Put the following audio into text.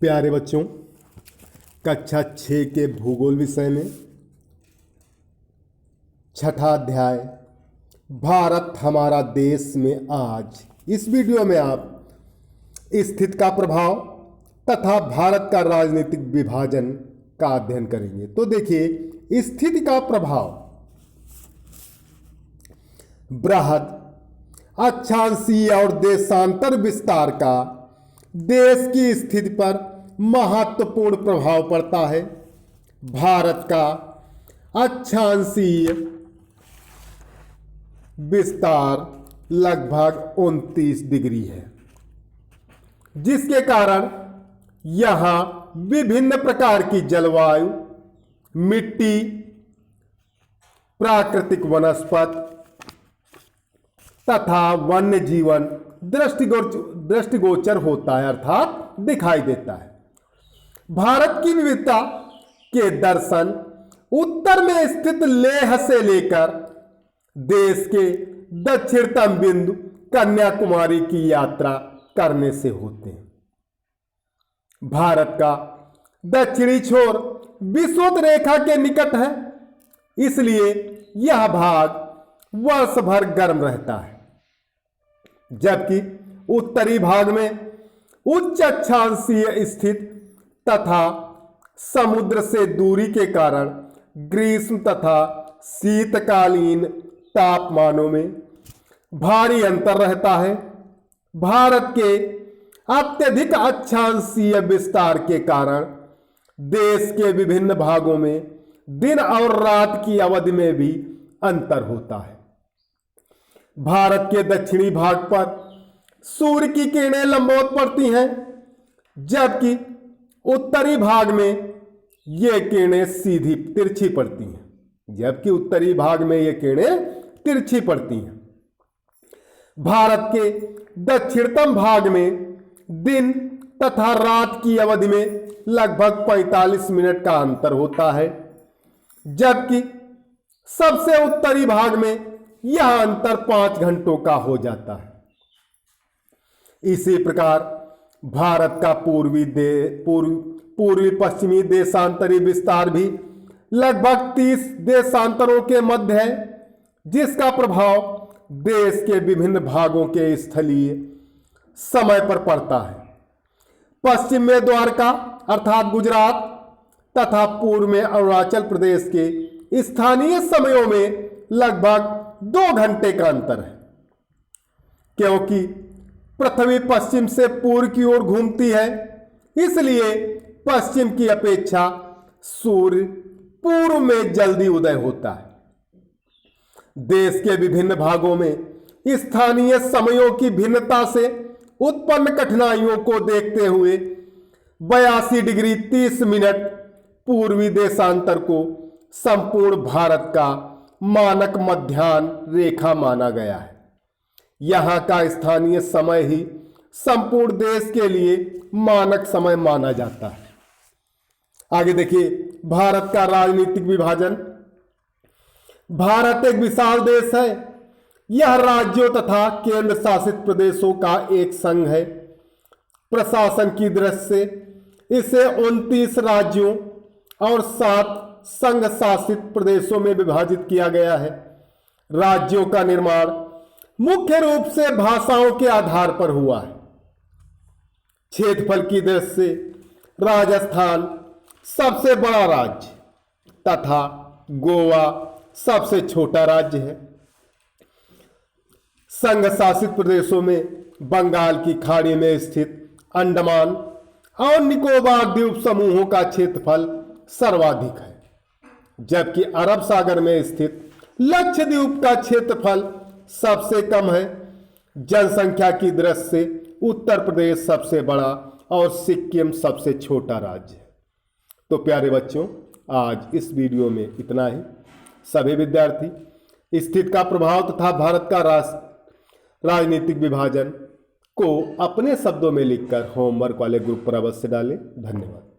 प्यारे बच्चों, कक्षा 6 के भूगोल विषय में छठा अध्याय भारत हमारा देश में आज इस वीडियो में आप स्थिति का प्रभाव तथा भारत का राजनीतिक विभाजन का अध्ययन करेंगे। तो देखिए, स्थिति का प्रभाव बृहद अक्षांशीय और देशांतर विस्तार का देश की स्थिति पर महत्वपूर्ण प्रभाव पड़ता है। भारत का अक्षांशीय विस्तार लगभग 29 डिग्री है, जिसके कारण यहां विभिन्न प्रकार की जलवायु, मिट्टी, प्राकृतिक वनस्पति तथा वन्य जीवन दृष्टिगोचर होता है, अर्थात दिखाई देता है। भारत की विविधता के दर्शन उत्तर में स्थित लेह से लेकर देश के दक्षिणतम बिंदु कन्याकुमारी की यात्रा करने से होते हैं। भारत का दक्षिणी छोर विषुवत रेखा के निकट है, इसलिए यह भाग वर्ष भर गर्म रहता है, जबकि उत्तरी भाग में उच्च अक्षांशीय स्थिति तथा समुद्र से दूरी के कारण ग्रीष्म तथा शीतकालीन तापमानों में भारी अंतर रहता है। भारत के अत्यधिक अक्षांशीय विस्तार के कारण देश के विभिन्न भागों में दिन और रात की अवधि में भी अंतर होता है। भारत के दक्षिणी भाग पर सूर्य की किरणें लंबवत पड़ती हैं, जबकि उत्तरी भाग में ये किरणें सीधी तिरछी पड़ती हैं। भारत के दक्षिणतम भाग में दिन तथा रात की अवधि में लगभग 45 मिनट का अंतर होता है, जबकि सबसे उत्तरी भाग में यह अंतर 5 घंटों का हो जाता है। इसी प्रकार भारत का पूर्वी पश्चिमी देशांतरी विस्तार भी लगभग 30 देशांतरों के मध्य है, जिसका प्रभाव देश के विभिन्न भागों के स्थलीय समय पर पड़ता है। पश्चिम में द्वारका अर्थात गुजरात तथा पूर्व में अरुणाचल प्रदेश के स्थानीय समयों में लगभग 2 घंटे का अंतर है, क्योंकि पृथ्वी पश्चिम से पूर्व की ओर घूमती है, इसलिए पश्चिम की अपेक्षा सूर्य पूर्व में जल्दी उदय होता है। देश के विभिन्न भागों में स्थानीय समयों की भिन्नता से उत्पन्न कठिनाइयों को देखते हुए 82 डिग्री 30 मिनट पूर्वी देशांतर को संपूर्ण भारत का मानक मध्याह्न रेखा माना गया है। यहां का स्थानीय समय ही संपूर्ण देश के लिए मानक समय माना जाता है। आगे देखिए, भारत का राजनीतिक विभाजन। भारत एक विशाल देश है। यह राज्यों तथा केंद्र शासित प्रदेशों का एक संघ है। प्रशासन की दृष्टि से इसे 29 राज्यों और 7 संघ शासित प्रदेशों में विभाजित किया गया है। राज्यों का निर्माण मुख्य रूप से भाषाओं के आधार पर हुआ है। क्षेत्रफल की दृष्टि से राजस्थान सबसे बड़ा राज्य तथा गोवा सबसे छोटा राज्य है। संघ शासित प्रदेशों में बंगाल की खाड़ी में स्थित अंडमान और निकोबार द्वीप समूहों का क्षेत्रफल सर्वाधिक है, जबकि अरब सागर में स्थित लक्षद्वीप का क्षेत्रफल सबसे कम है। जनसंख्या की दृष्टि से उत्तर प्रदेश सबसे बड़ा और सिक्किम सबसे छोटा राज्य है। तो प्यारे बच्चों, आज इस वीडियो में इतना ही। सभी विद्यार्थी स्थिति का प्रभाव तथा भारत का राजनीतिक विभाजन को अपने शब्दों में लिखकर होमवर्क वाले ग्रुप पर अवश्य डालें। धन्यवाद।